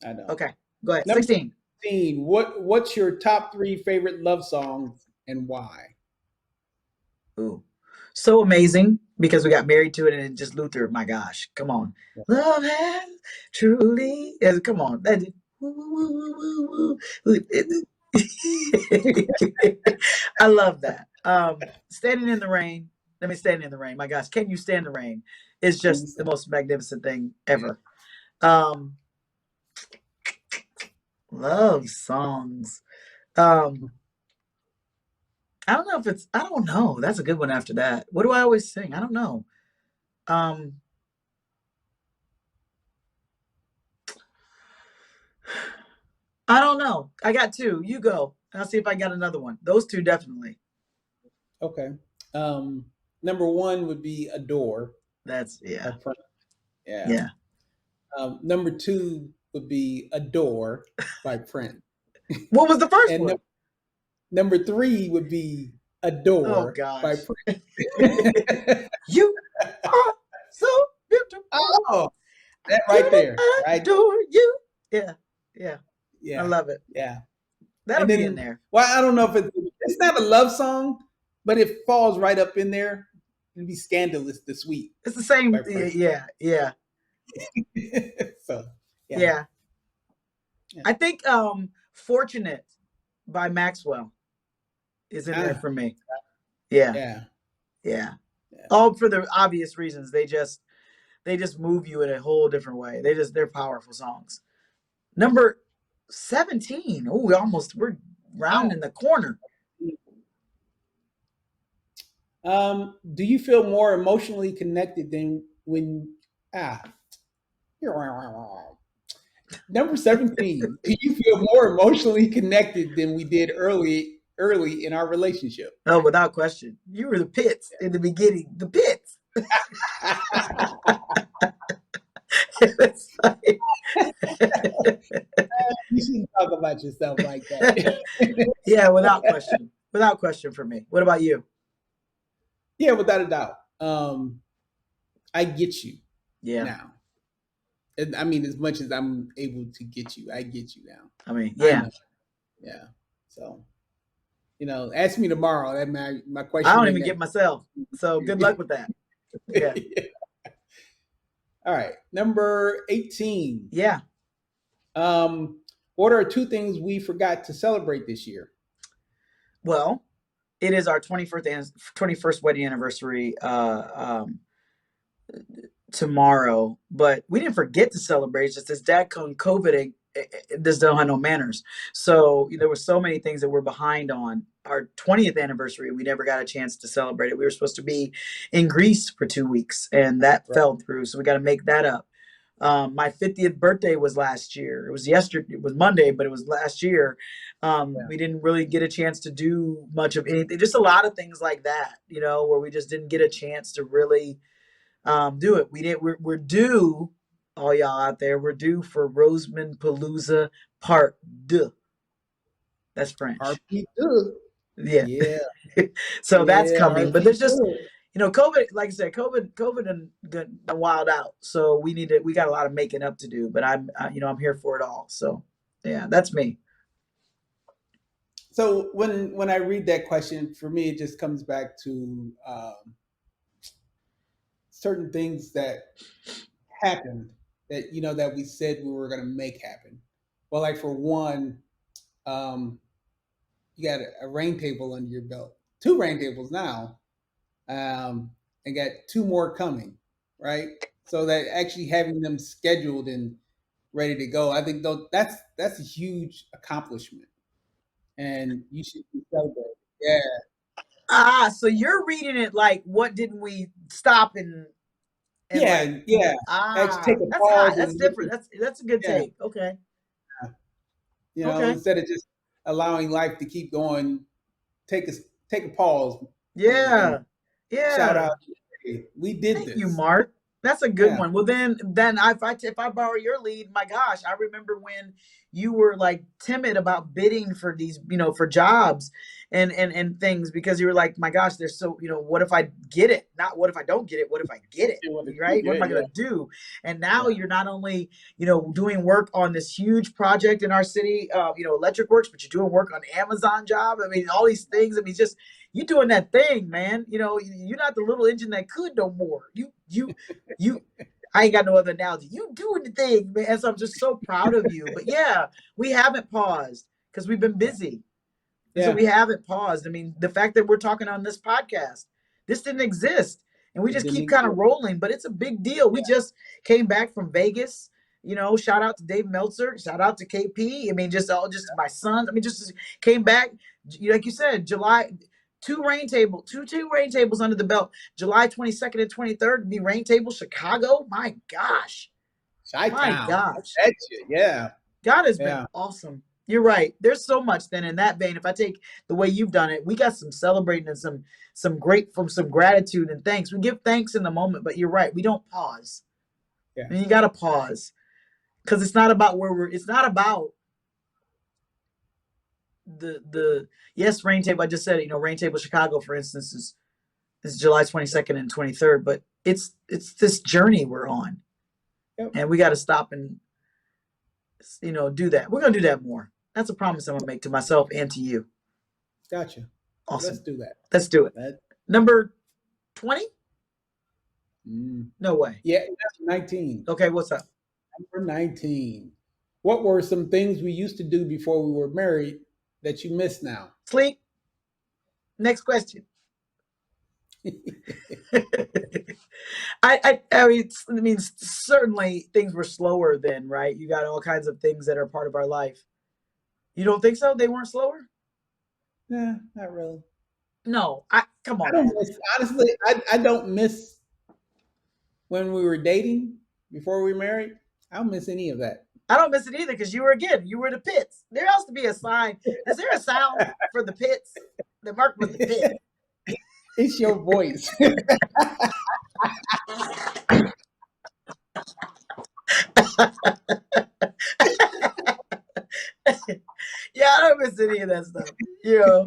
Okay. Go ahead. Number 16. 16. What's your top 3 favorite love songs and why? Ooh. So amazing, because we got married to it, and just Luther, my gosh. Come on. Yeah. Love has truly. Come on. I love that. Standing in the rain. Let me stand in the rain. My gosh, can you stand the rain? It's just the most magnificent thing ever. Love songs. I don't know if I don't know. That's a good one after that. What do I always sing? I don't know. I don't know. I got 2. You go. I'll see if I got another one. Those 2 definitely. Okay. Number 1 would be Adore. That's, yeah. Yeah. Number 2 would be Adore by Prince. What was the first And one? number 3 would be Oh Adore by gosh. Prince. You are so beautiful. Oh, that right there. I Right? adore you. Yeah. Yeah. Yeah. I love it. Yeah. That'll And be then, in there. well, I don't know if it's not a love song, but it falls right up in there. It'd be Scandalous the Sweet. It's the same. By Prince. Yeah. Yeah. So, yeah. Yeah. I think Fortunate by Maxwell is in there for me. Yeah. Yeah. Yeah. All for the obvious reasons. They just move you in a whole different way. They're powerful songs. Number 17. Oh, we're rounding the corner. Do you feel more emotionally connected than when number 17, do you feel more emotionally connected than we did early in our relationship? Oh, without question. You were the pits in the beginning. The pits. It's like- You shouldn't talk about yourself like that. Yeah, without question. Without question for me. What about you? Yeah, without a doubt. I get you now. And I mean, as much as I'm able to get you, I get you now. I mean, yeah. Yeah. So, ask me tomorrow. That my question. I don't even get myself. So good luck with that. Yeah. All right. Number 18. Yeah. What are 2 things we forgot to celebrate this year? Well, it is our 21st wedding anniversary tomorrow, but we didn't forget to celebrate. It's just this dadcon COVID, this don't have no manners. So there were so many things that we're behind on. Our 20th anniversary, we never got a chance to celebrate it. We were supposed to be in Greece for 2 weeks, and that fell through. So we got to make that up. My 50th birthday was last year. It was yesterday. It was Monday, but it was last year. We didn't really get a chance to do much of anything. Just a lot of things like that, where we just didn't get a chance to really do it. We're due, all y'all out there, we're due for Rosemond Palooza Part 2. That's French. Yeah. So that's coming. But there's just, COVID, like I said, COVID and wild out. So we got a lot of making up to do, but I'm here for it all. So yeah, that's me. So when I read that question, for me, it just comes back to certain things that happened that that we said we were going to make happen. Well, like for one, you got a rain table under your belt, 2 rain tables now, and got 2 more coming, right? So that actually having them scheduled and ready to go, I think that's a huge accomplishment, and you should be celebrated. Yeah. So you're reading it like, what didn't we stop and yeah. Actually take a that's pause. hot. That's different. That's a good take. Okay. Instead of just allowing life to keep going, take a pause. Yeah. Yeah. Shout out. We did this. Thank you, Mark. That's a good one. Well, then if I borrow your lead, my gosh, I remember when you were like timid about bidding for these, for jobs and things, because you were like, my gosh, there's so, what if I get it? Not what if I don't get it? What if I get it? Right? What am I going to do? And now you're not only, doing work on this huge project in our city, Electric Works, but you're doing work on Amazon job. I mean, all these things. I mean, just, you doing that thing, man. You're not the little engine that could no more. You I ain't got no other analogy. You doing the thing, man. And so I'm just so proud of you. But yeah, we haven't paused because we've been busy. So we haven't paused. I mean, the fact that we're talking on this podcast, this didn't exist. And we just keep kind of rolling, but it's a big deal. We just came back from Vegas. Shout out to Dave Meltzer. Shout out to KP. I mean, just my sons. I mean, just came back, like you said, July. 2 rain tables under the belt. July 22nd and 23rd to be rain table, Chicago. My gosh. My gosh. Yeah. God has been awesome. You're right. There's so much then in that vein. If I take the way you've done it, we got some celebrating and some gratitude and thanks. We give thanks in the moment, but you're right. We don't pause. Yeah. And you got to pause. because it's not about it's not about the yes, Rain Table. I just said it, Rain Table Chicago, for instance, is July 22nd and 23rd, but it's this journey we're on. Yep. And we got to stop and do that. We're gonna do that more. That's a promise I'm gonna make to myself and to you. Gotcha. Awesome. Let's do that. Let's do it. Number 20? No way. Yeah, that's 19. Okay, what's up? Number 19. What were some things we used to do before we were married that you miss now? Sleep. Next question. I mean, certainly things were slower then, right? You got all kinds of things that are part of our life. You don't think so? They weren't slower? Nah, not really. No, come on. I don't miss, honestly, I don't miss when we were dating before we were married. I don't miss any of that. I don't miss it either because you were the pits. There has to be a sign. Is there a sound for the pits? The mark was the pit. It's your voice. Yeah, I don't miss any of that stuff. Yeah,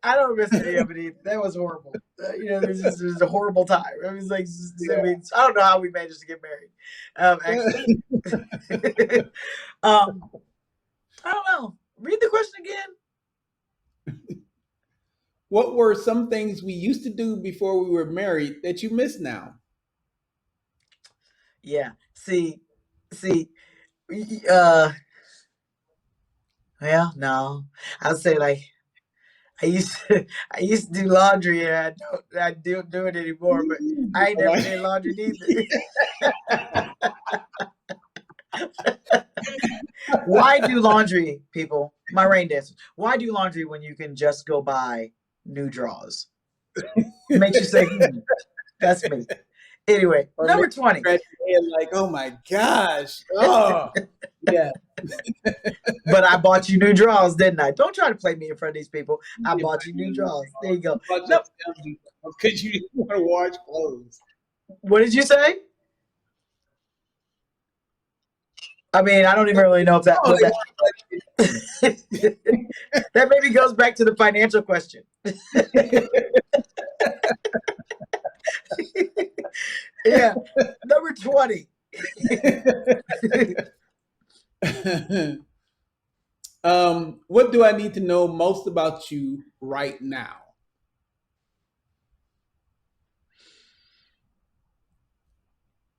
I don't miss any of it either. That was horrible. It was a horrible time. It was like, I mean, I don't know how we managed to get married. Actually, I don't know. Read the question again. What were some things we used to do before we were married that you miss now? Yeah. See. Well, no. I'd say like I used to do laundry and I don't do it anymore, but I ain't never did laundry neither. Why do laundry, people? My rain dancers. Why do laundry when you can just go buy new drawers? It makes you say, that's me. Anyway, or number 20. Like, oh my gosh. Oh, yeah. But I bought you new drawers, didn't I? Don't try to play me in front of these people. I bought you new drawers. There you go. Because you didn't want to wash clothes. What did you say? I mean, I don't even really know if that that maybe goes back to the financial question. Yeah, number 20. What do I need to know most about you right now?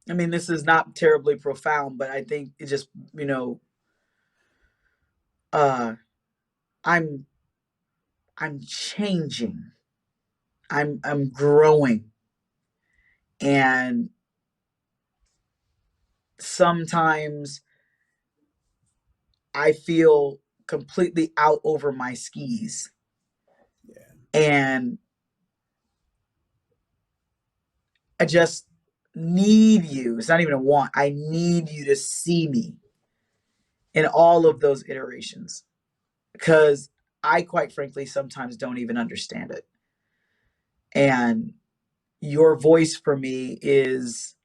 I mean, this is not terribly profound, but I think it just, I'm changing. I'm growing. And sometimes I feel completely out over my skis. Yeah. And I just need you. It's not even a want. I need you to see me in all of those iterations. Because I, quite frankly, sometimes don't even understand it. And your voice for me is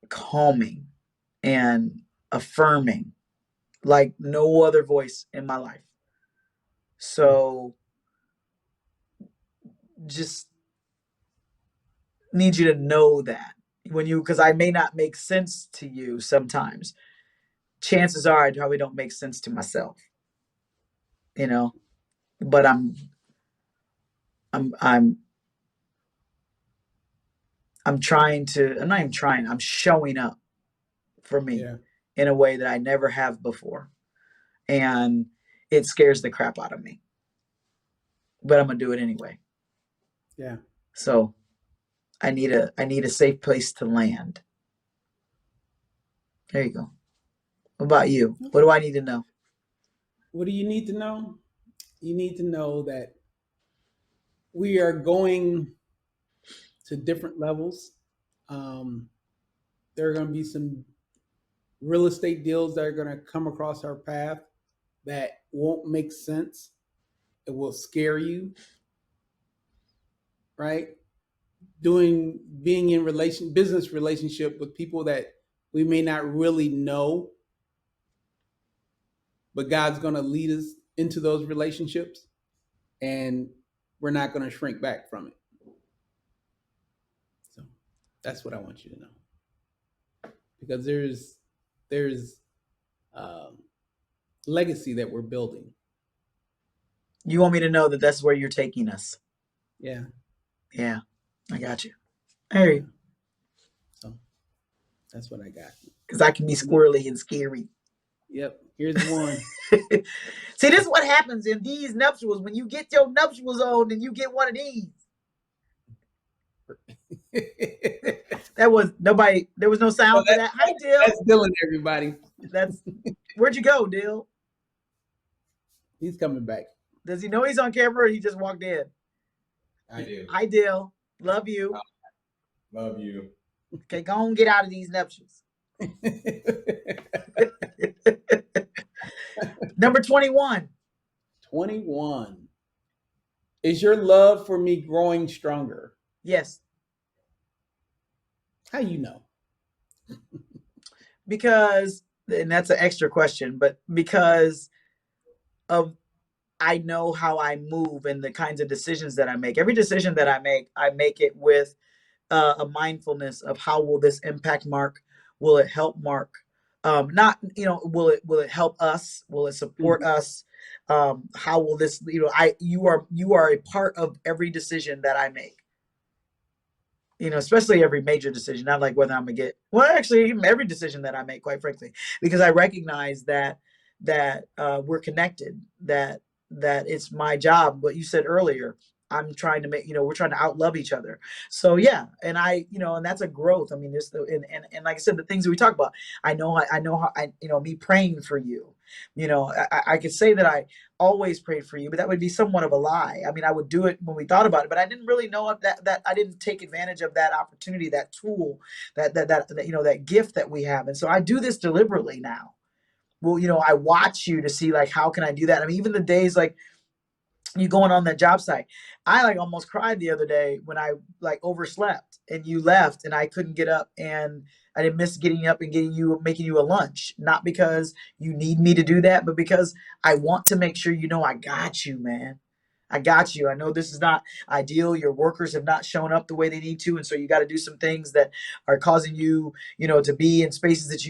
calming and affirming like no other voice in my life. So just need you to know that because I may not make sense to you sometimes. Chances are I probably don't make sense to myself, but I'm trying to, I'm not even trying, I'm showing up for me in a way that I never have before. And it scares the crap out of me, but I'm going to do it anyway. Yeah. So I need a safe place to land. There you go. What about you? What do I need to know? What do you need to know? You need to know that we are going to different levels. There are going to be some real estate deals that are going to come across our path that won't make sense. It will scare you, right? being in business relationship with people that we may not really know, but God's going to lead us into those relationships, and we're not going to shrink back from it. So that's what I want you to know, because there's legacy that we're building. You want me to know that that's where you're taking us? Yeah. Yeah, I got you. I hear you. So that's what I got. Because I can be squirrely and scary. Yep. Here's one. See, this is what happens in these nuptials. When you get your nuptials on and you get one of these. There was no sound for that. Hi, Dill. That's Dylan, everybody. Where'd you go, Dill? He's coming back. Does he know he's on camera or he just walked in? I do. Hi, Dill. Love you. Love you. Okay, go on, get out of these nuptials. Number 21. 21. Is your love for me growing stronger? Yes. How you know? Because, and that's an extra question, but because of I know how I move and the kinds of decisions that I make. Every decision that I make it with a mindfulness of how will this impact Mark? Will it help Mark? Not, will it help us? Will it support us? How will this, you are a part of every decision that I make. Especially every major decision, not like whether I'm gonna get, well, actually even every decision that I make, quite frankly, because I recognize that we're connected, that it's my job. What you said earlier, I'm trying to make, we're trying to outlove each other. So yeah, and and that's a growth. I mean, and like I said, the things that we talk about, I know how, me praying for you, I could say that I always prayed for you, but that would be somewhat of a lie. I mean, I would do it when we thought about it, but I didn't really know that I didn't take advantage of that opportunity, that tool, that gift that we have. And so I do this deliberately now. Well, I watch you to see, like, how can I do that? I mean, even the days like you going on that job site, I like almost cried the other day when I like overslept and you left and I couldn't get up, and I didn't miss getting up and making you a lunch. Not because you need me to do that, but because I want to make sure I got you, man. I got you. I know this is not ideal. Your workers have not shown up the way they need to. And so you got to do some things that are causing you, to be in spaces that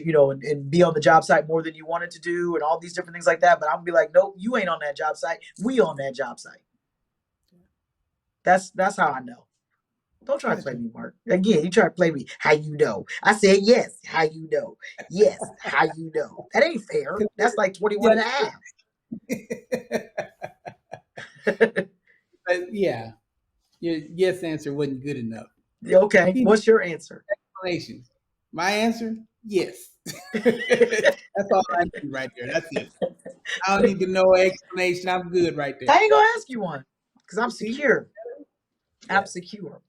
and be on the job site more than you wanted to do, and all these different things like that. But I'm gonna be like, nope, you ain't on that job site. We on that job site. That's how I know. Don't try to play me, Mark. Again, you try to play me. How you know? I said yes. How you know? Yes. How you know? That ain't fair. That's like 21 and a half. But yeah, your yes answer wasn't good enough. Okay, what's your answer? Explanation. My answer, yes. That's all I need right there. That's it. I don't need to know an explanation. I'm good right there. I ain't gonna ask you one because I'm secure. Yeah. I'm secure.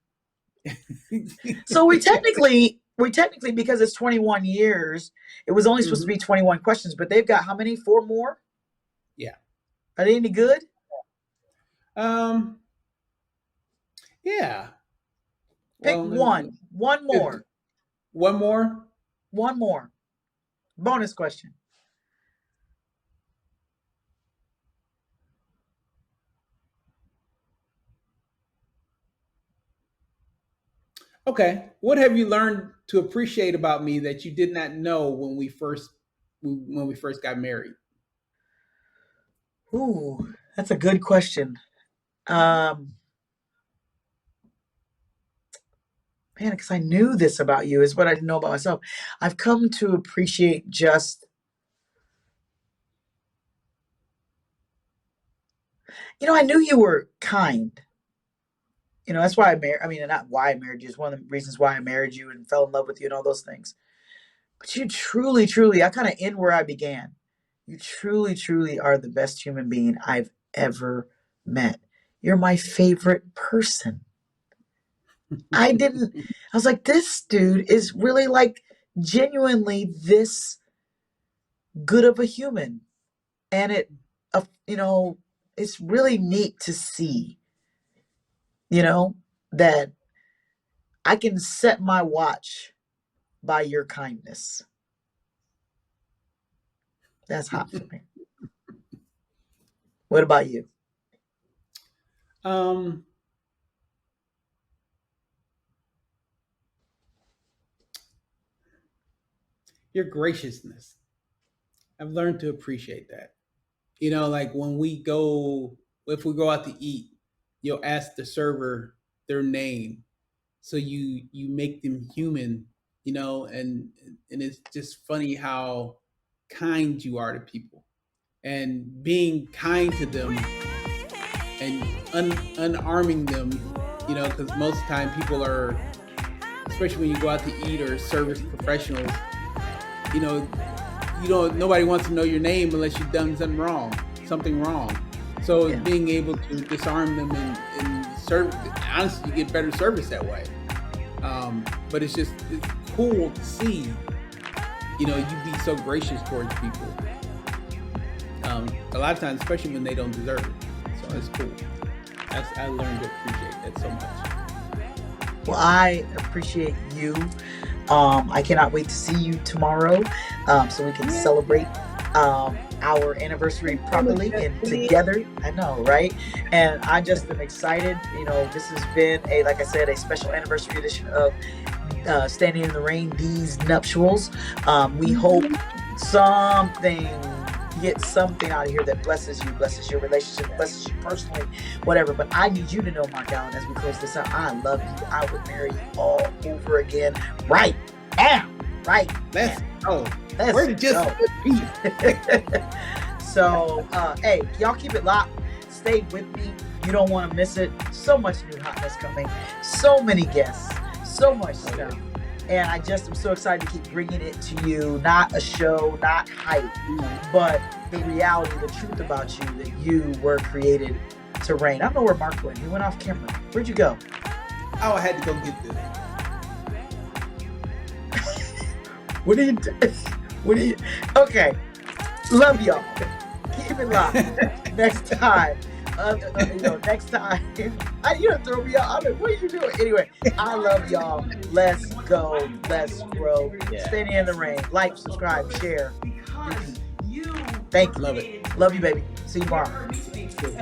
So we technically, because it's 21 years, it was only supposed to be 21 questions, but they've got how many? 4 more? Yeah. Are they any good? Yeah. Pick one. One more. One more? One more. Bonus question. Okay. What have you learned to appreciate about me that you did not know when we first got married? Ooh, that's a good question. Man, because I knew this about you is what I didn't know about myself. I've come to appreciate just, I knew you were kind. That's why I married. I mean, not why I married you. It's one of the reasons why I married you and fell in love with you and all those things. But you truly, truly, I kind of end where I began. You truly, truly are the best human being I've ever met. You're my favorite person. I was like, this dude is really like genuinely this good of a human. And it's really neat to see, that I can set my watch by your kindness. That's hot for me. What about you? Um, your graciousness. I've learned to appreciate that. Like when if we go out to eat, you'll ask the server their name, so you make them human. And it's just funny how kind you are to people, and being kind to them and unarming them. Because most of the time people are, especially when you go out to eat or service professionals, you know, nobody wants to know your name unless you've done something wrong. So Yeah. being able to disarm them and serve, honestly, you get better service that way. But it's cool to see, you be so gracious towards people. A lot of times, especially when they don't deserve it. So it's cool. I learned to appreciate that so much. Well, I appreciate you. I cannot wait to see you tomorrow, so we can celebrate our anniversary properly and together. I know, right? And I just am excited. This has been like I said, a special anniversary edition of Standing in the Rain, these nuptials. We hope you get something out of here that blesses you, blesses your relationship, blesses you personally, whatever. But I need you to know, Mark Allen, as we close this out, I love you. I would marry you all over again right now. Right Let's now. go. Let's We're just go. So, hey, y'all keep it locked. Stay with me. You don't want to miss it. So much new hotness coming. So many guests. So much stuff. And I just am so excited to keep bringing it to you. Not a show, not hype, but the reality, the truth about you, that you were created to reign. I don't know where Mark went. He went off camera. Where'd you go? Oh, I had to go get this. What are you doing? Okay. Love y'all. Keep it locked. Next time. Next time. You don't throw me out. What are you doing? Anyway, I love y'all. Let's go. Let's grow. Standing in the Rain. Like, subscribe, share. Repeat. Thank you. Love it. Love you, baby. See you tomorrow.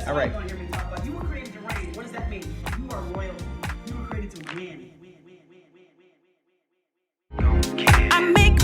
All right. You were created to reign. What does that mean? You are royalty. You were created to win. I make